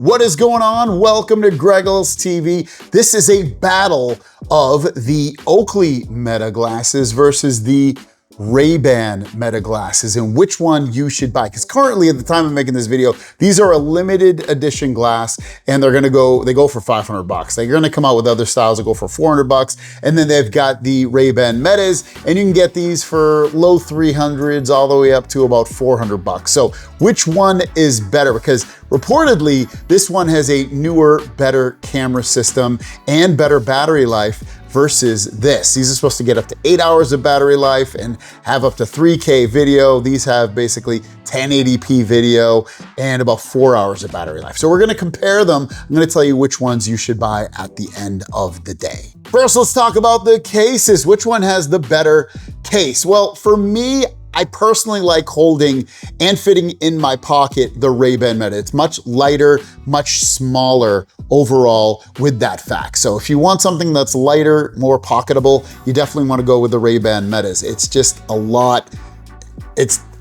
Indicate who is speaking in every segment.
Speaker 1: What is going on? Welcome to Greggles TV. This is a battle of the Oakley Meta glasses versus the Ray-Ban Meta glasses and which one you should buy. Because currently at the time of making this video, these are a limited edition glass and they go for 500 bucks. They're gonna come out with other styles that go for 400 bucks. And then they've got the Ray-Ban Metas and you can get these for low 300s all the way up to about 400 bucks. So which one is better? Because reportedly, this one has a newer, better camera system and better battery life versus this. These are supposed to get up to 8 hours of battery life and have up to 3K video. These have basically 1080p video and about 4 hours of battery life. So we're gonna compare them. I'm gonna tell you which ones you should buy at the end of the day. First, let's talk about the cases. Which one has the better case? Well, for me, I personally like holding and fitting in my pocket the Ray-Ban Meta. It's much lighter, much smaller overall with that fact. So if you want something that's lighter, more pocketable, you definitely want to go with the Ray-Ban Metas. It's just a lot.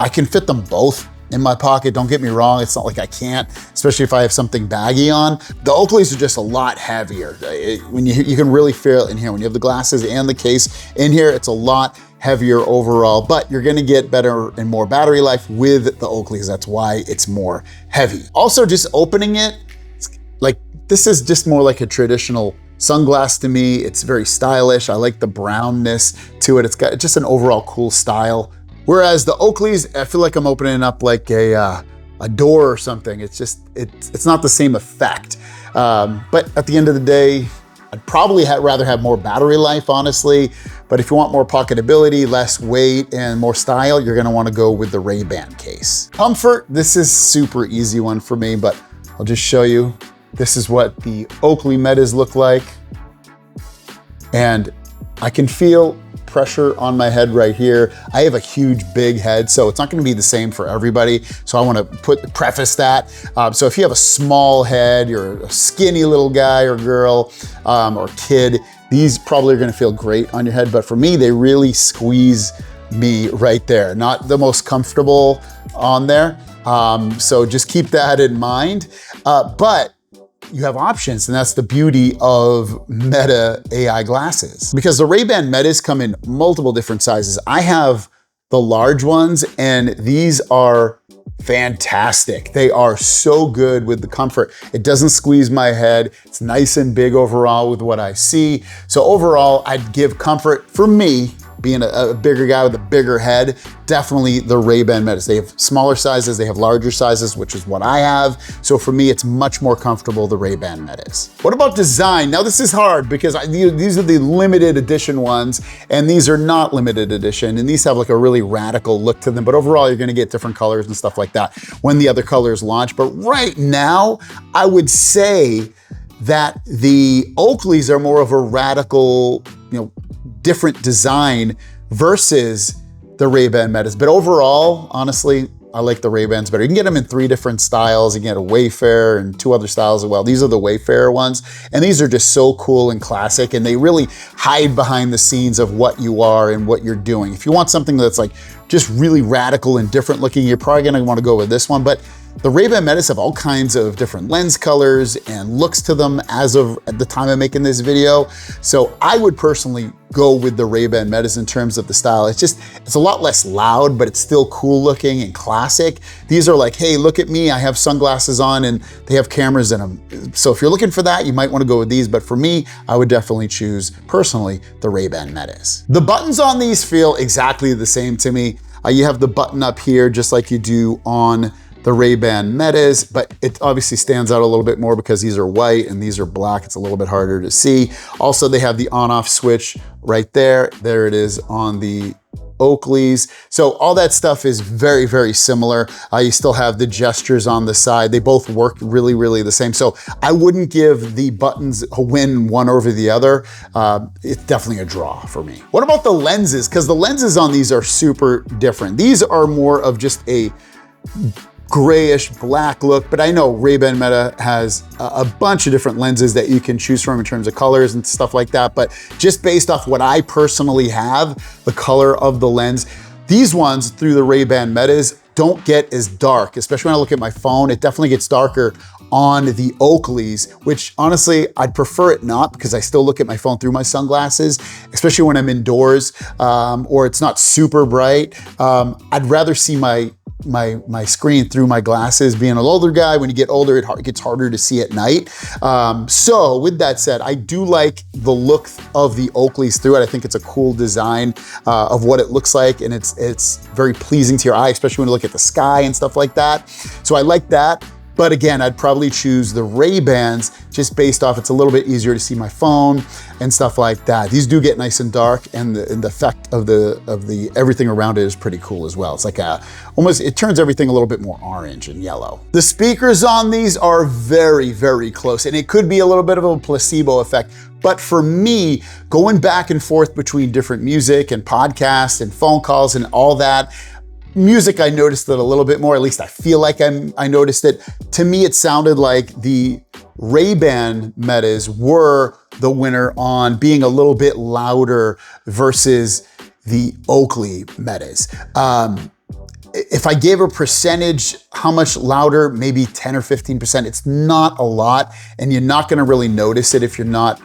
Speaker 1: I can fit them both in my pocket, don't get me wrong. It's not like I can't, especially if I have something baggy on. The Oakleys are just a lot heavier. When you can really feel it in here. When you have the glasses and the case in here, it's a lot heavier overall, but you're gonna get better and more battery life with the Oakleys. That's why it's more heavy. Also, just opening it, this is just more like a traditional sunglass to me. It's very stylish. I like the brownness to it. It's got just an overall cool style. Whereas the Oakleys, I feel like I'm opening up like a door or something. It's not the same effect. But at the end of the day, I'd probably rather have more battery life, honestly. But if you want more pocketability, less weight, and more style, you're gonna wanna go with the Ray-Ban case. Comfort, this is super easy one for me, but I'll just show you. This is what the Oakley Metas look like. And I can feel pressure on my head right here. I have a huge, big head, so it's not gonna be the same for everybody. So I wanna preface that. So if you have a small head, you're a skinny little guy or girl or kid, these probably are gonna feel great on your head, but for me, they really squeeze me right there. Not the most comfortable on there. So just keep that in mind. But you have options, and that's the beauty of Meta AI glasses. Because the Ray-Ban Metas come in multiple different sizes. I have the large ones, and these are fantastic. They are so good with the comfort. It doesn't squeeze my head. It's nice and big overall with what I see. So overall, I'd give comfort, for me, being a bigger guy with a bigger head, definitely the Ray-Ban Metas. They have smaller sizes, they have larger sizes, which is what I have. So for me, it's much more comfortable, the Ray-Ban Metas. What about design? Now this is hard because these are the limited edition ones and these are not limited edition. And these have like a really radical look to them, but overall you're gonna get different colors and stuff like that when the other colors launch. But right now, I would say that the Oakleys are more of a radical, different design versus the Ray-Ban Metas. But overall, honestly, I like the Ray-Bans better. You can get them in 3 different styles. You can get a Wayfarer and 2 other styles as well. These are the Wayfarer ones. And these are just so cool and classic. And they really hide behind the scenes of what you are and what you're doing. If you want something that's like just really radical and different looking, you're probably gonna wanna go with this one. But the Ray-Ban Metas have all kinds of different lens colors and looks to them as of at the time of making this video. So I would personally go with the Ray-Ban Metas in terms of the style. It's a lot less loud, but it's still cool looking and classic. These are like, hey, look at me, I have sunglasses on and they have cameras in them. So if you're looking for that, you might wanna go with these, but for me, I would definitely choose, personally, the Ray-Ban Metas. The buttons on these feel exactly the same to me. You have the button up here, just like you do on the Ray-Ban Metas, but it obviously stands out a little bit more because these are white and these are black. It's a little bit harder to see. Also, they have the on-off switch right there. There it is on the Oakleys. So all that stuff is very, very similar. You still have the gestures on the side. They both work really, really the same. So I wouldn't give the buttons a win one over the other. It's definitely a draw for me. What about the lenses? Because the lenses on these are super different. These are more of just a grayish black look, but I know Ray-Ban Meta has a bunch of different lenses that you can choose from in terms of colors and stuff like that. But just based off what I personally have, the color of the lens, these ones through the Ray-Ban Metas don't get as dark, especially when I look at my phone. It definitely gets darker on the Oakleys, which honestly, I'd prefer it not because I still look at my phone through my sunglasses, especially when I'm indoors or it's not super bright. I'd rather see my screen through my glasses. Being an older guy, when you get older, it gets harder to see at night. So with that said, I do like the look of the Oakleys through it. I think it's a cool design of what it looks like, and it's very pleasing to your eye, especially when you look at the sky and stuff like that. So I like that. But again, I'd probably choose the Ray-Bans just based off it's a little bit easier to see my phone and stuff like that. These do get nice and dark, and the effect of the everything around it is pretty cool as well. It's like it turns everything a little bit more orange and yellow. The speakers on these are very, very close, and it could be a little bit of a placebo effect. But for me, going back and forth between different music and podcasts and phone calls and all that, music, I noticed it a little bit more, at least I feel like I noticed it. To me, it sounded like the Ray-Ban Metas were the winner on being a little bit louder versus the Oakley Metas. If I gave a percentage, how much louder, maybe 10 or 15%, it's not a lot, and you're not gonna really notice it if you're not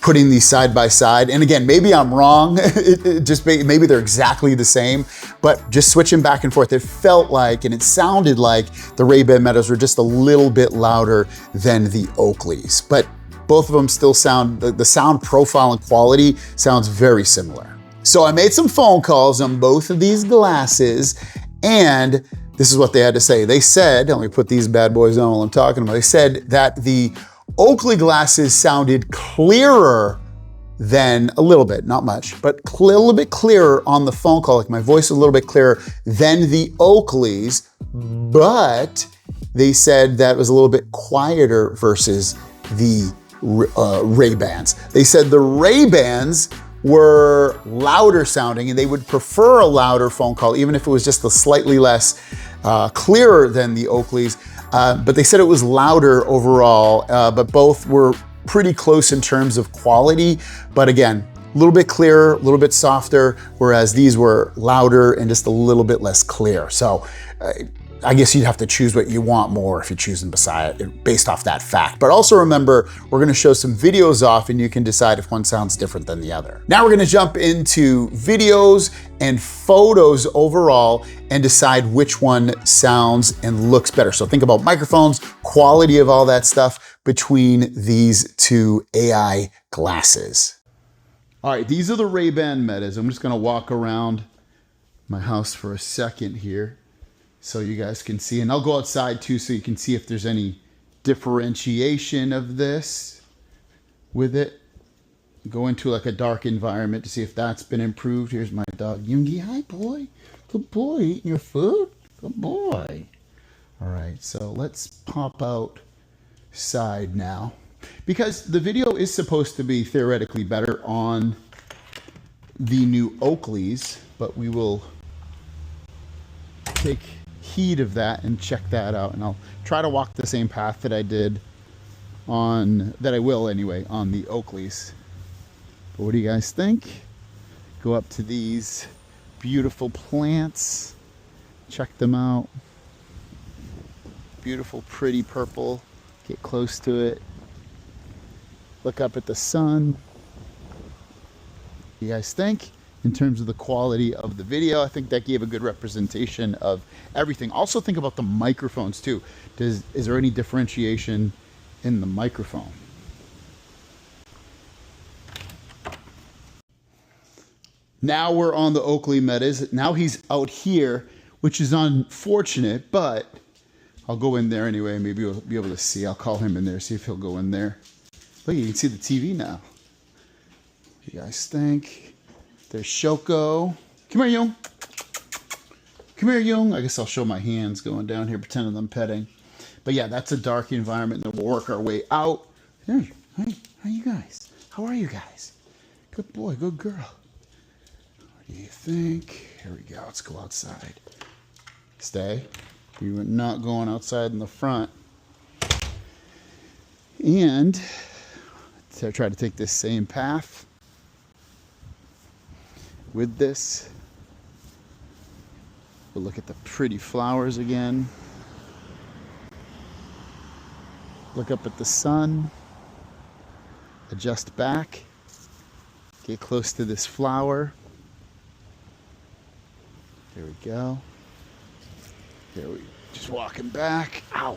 Speaker 1: putting these side by side. And again, maybe I'm wrong, maybe they're exactly the same, but just switching back and forth, it felt like, and it sounded like the Ray-Ban Metas were just a little bit louder than the Oakleys. But both of them still sound, the sound profile and quality sounds very similar. So I made some phone calls on both of these glasses, and this is what they had to say. They said, let me put these bad boys on while I'm talking about, they said that the Oakley glasses sounded clearer than, a little bit, not much, but a little bit clearer on the phone call, like my voice was a little bit clearer than the Oakleys, but they said that was a little bit quieter versus the Ray-Bans. They said the Ray-Bans were louder sounding, and they would prefer a louder phone call, even if it was just a slightly less clearer than the Oakleys. But they said it was louder overall, but both were pretty close in terms of quality. But again, a little bit clearer, a little bit softer, whereas these were louder and just a little bit less clear. So I guess you'd have to choose what you want more if you're choosing based off that fact. But also remember, we're gonna show some videos off and you can decide if one sounds different than the other. Now we're gonna jump into videos and photos overall and decide which one sounds and looks better. So think about microphones, quality of all that stuff between these two AI glasses. All right, these are the Ray-Ban Metas. I'm just gonna walk around my house for a second here so you guys can see, and I'll go outside too so you can see if there's any differentiation of this with it. Go into like a dark environment to see if that's been improved. Here's my dog, Yoongi. Hi, boy. Good boy, eating your food? Good boy. All right, so let's pop outside now. Because the video is supposed to be theoretically better on the new Oakleys, but we will take heed of that and check that out, and I'll try to walk the same path that I did that I will anyway on the Oakleys. But what do you guys think? Go up to these beautiful plants, check them out. Beautiful, pretty purple. Get close to it. Look up at the sun. What do you guys think? In terms of the quality of the video, I think that gave a good representation of everything. Also think about the microphones too. Is there any differentiation in the microphone? Now we're on the Oakley Metas. Now he's out here, which is unfortunate, but I'll go in there anyway. Maybe we'll be able to see. I'll call him in there, see if he'll go in there. Look, you can see the TV now. What do you guys think? There's Shoko. Come here, Young. Come here, Young. I guess I'll show my hands going down here, pretending I'm petting. But yeah, that's a dark environment, and then we'll work our way out. Hey, hi, how you guys? How are you guys? Good boy, good girl. What do you think? Here we go. Let's go outside. Stay. We were not going outside in the front. And so I try to take this same path with this. We'll look at the pretty flowers again. Look up at the sun. Adjust back. Get close to this flower. There we go. There we just walking back. Ow!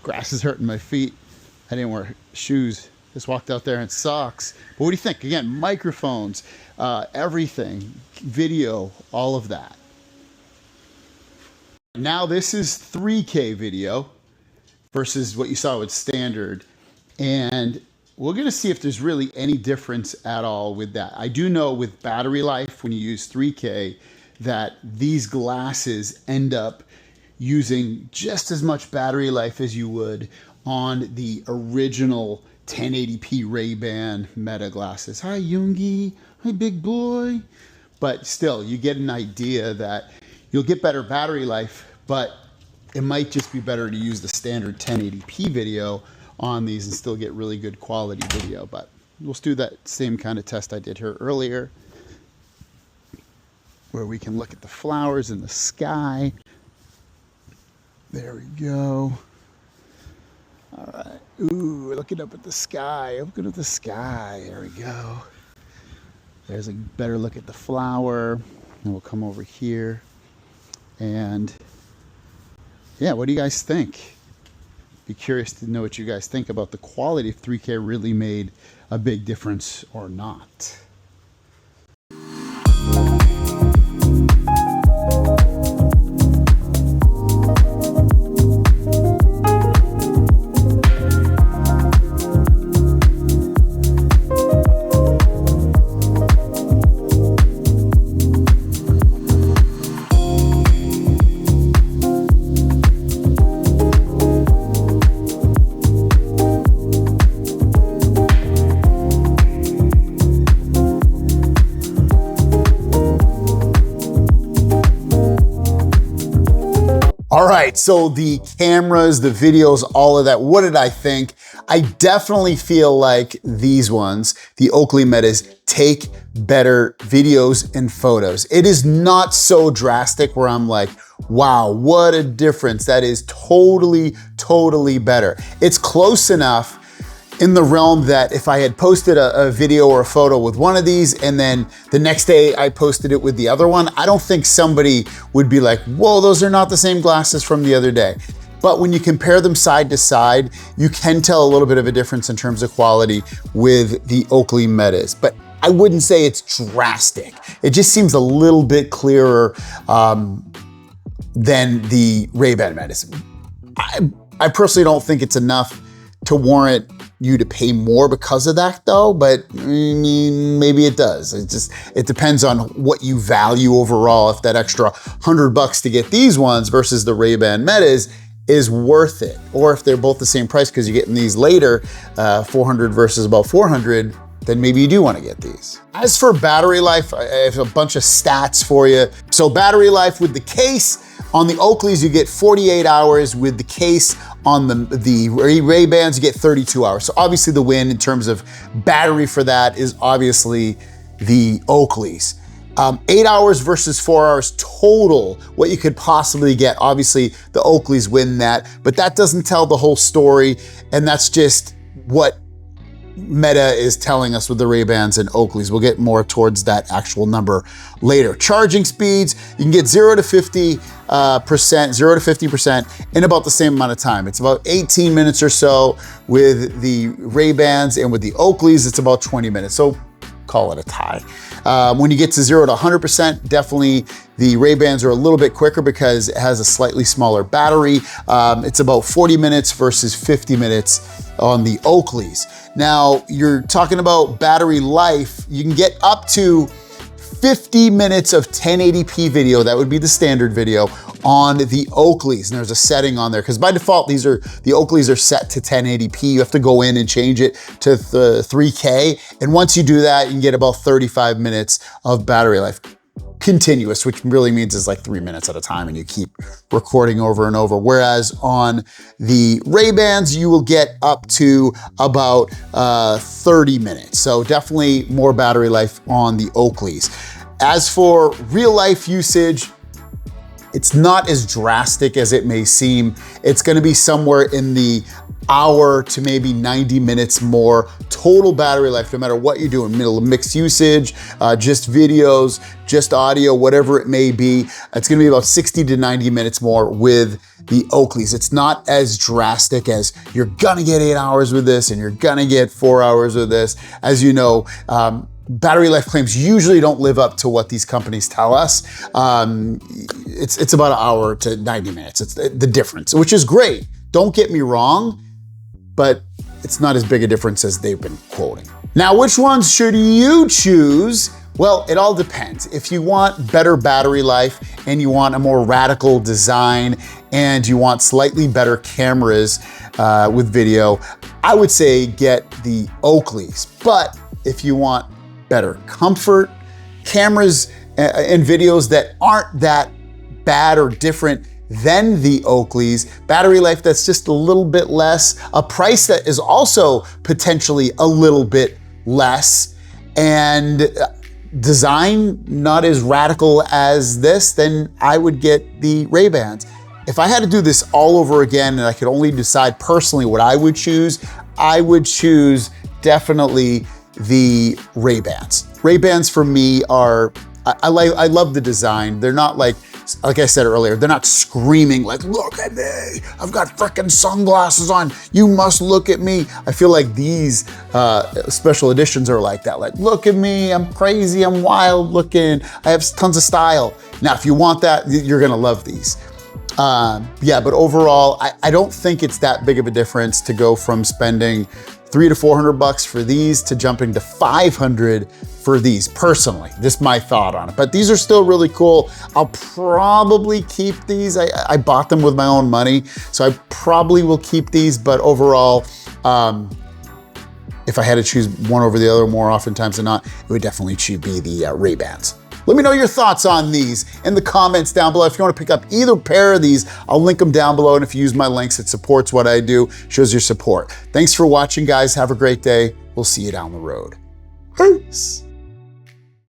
Speaker 1: Grass is hurting my feet. I didn't wear shoes. Just walked out there in socks. But what do you think? Again, microphones, everything, video, all of that. Now this is 3K video versus what you saw with standard. And we're gonna see if there's really any difference at all with that. I do know with battery life, when you use 3K, that these glasses end up using just as much battery life as you would on the original 1080p Ray-Ban Meta glasses. Hi, Yoongi. Hi, big boy. But still, you get an idea that you'll get better battery life, but it might just be better to use the standard 1080p video on these and still get really good quality video. But we'll do that same kind of test I did here earlier, where we can look at the flowers in the sky. There we go. All right. Ooh, looking up at the sky. Looking at the sky. There we go. There's a better look at the flower. And we'll come over here. And yeah, what do you guys think? Be curious to know what you guys think about the quality, if 3K really made a big difference or not. All right, so the cameras, the videos, all of that, what did I think? I definitely feel like these ones, the Oakley Metas, take better videos and photos. It is not so drastic where I'm like, wow, what a difference. That is totally, totally better. It's close enough in the realm that if I had posted a video or a photo with one of these and then the next day I posted it with the other one, I don't think somebody would be like, whoa, those are not the same glasses from the other day. But when you compare them side to side, you can tell a little bit of a difference in terms of quality with the Oakley Metas. But I wouldn't say it's drastic. It just seems a little bit clearer than the Ray-Ban Metas. I personally don't think it's enough to warrant you to pay more because of that though, but I mean, maybe it does. It depends on what you value overall. If that extra $100 to get these ones versus the Ray-Ban Metas is worth it, or if they're both the same price because you're getting these later, 400 versus about 400, then maybe you do want to get these. As for battery life, I have a bunch of stats for you. So battery life with the case, on the Oakleys, you get 48 hours. With the case on the Ray-Bans, you get 32 hours. So obviously the win in terms of battery for that is obviously the Oakleys. 8 hours versus 4 hours total, what you could possibly get. Obviously the Oakleys win that, but that doesn't tell the whole story. And that's just what Meta is telling us with the Ray-Bans and Oakleys. We'll get more towards that actual number later. Charging speeds, you can get 0 to 50%, 0 to 50% in about the same amount of time. It's about 18 minutes or so with the Ray-Bans, and with the Oakleys, it's about 20 minutes. So call it a tie. When you get to 0 to 100%, definitely the Ray-Bans are a little bit quicker because it has a slightly smaller battery. It's about 40 minutes versus 50 minutes on the Oakleys. Now, you're talking about battery life. You can get up to 50 minutes of 1080p video. That would be the standard video on the Oakleys. And there's a setting on there because by default, the Oakleys are set to 1080p. You have to go in and change it to the 3K. And once you do that, you can get about 35 minutes of battery life. Continuous, which really means it's like 3 minutes at a time and you keep recording over and over. Whereas on the Ray-Bans, you will get up to about 30 minutes. So definitely more battery life on the Oakleys. As for real life usage, It's not as drastic as it may seem. It's gonna be somewhere in the hour to maybe 90 minutes more total battery life, no matter what you're doing, middle of mixed usage, just videos, just audio, whatever it may be. It's gonna be about 60 to 90 minutes more with the Oakleys. It's not as drastic as you're gonna get 8 hours with this and you're gonna get 4 hours with this. As you know, battery life claims usually don't live up to what these companies tell us. It's about an hour to 90 minutes. It's the difference, which is great. Don't get me wrong, but it's not as big a difference as they've been quoting. Now, which ones should you choose? Well, it all depends. If you want better battery life and you want a more radical design and you want slightly better cameras with video, I would say get the Oakleys. But if you want better comfort, cameras and videos that aren't that bad or different than the Oakleys, battery life that's just a little bit less, a price that is also potentially a little bit less, and design not as radical as this, then I would get the Ray-Bans. If I had to do this all over again and I could only decide personally what I would choose definitely the Ray-Bans. Ray-Bans for me are, I love the design. They're not like I said earlier, they're not screaming like, look at me, I've got frickin' sunglasses on, you must look at me. I feel like these special editions are like that, like, look at me, I'm crazy, I'm wild looking, I have tons of style. Now, if you want that, you're gonna love these. Yeah, but overall, I don't think it's that big of a difference to go from spending $300 to $400 for these to jumping to $500 for these, personally. This is my thought on it, but these are still really cool. I'll probably keep these. I bought them with my own money, so I probably will keep these, but overall, if I had to choose one over the other more oftentimes than not, it would definitely be the Ray-Bans. Let me know your thoughts on these in the comments down below. If you want to pick up either pair of these, I'll link them down below. And if you use my links, it supports what I do, shows your support. Thanks for watching, guys. Have a great day. We'll see you down the road. Peace.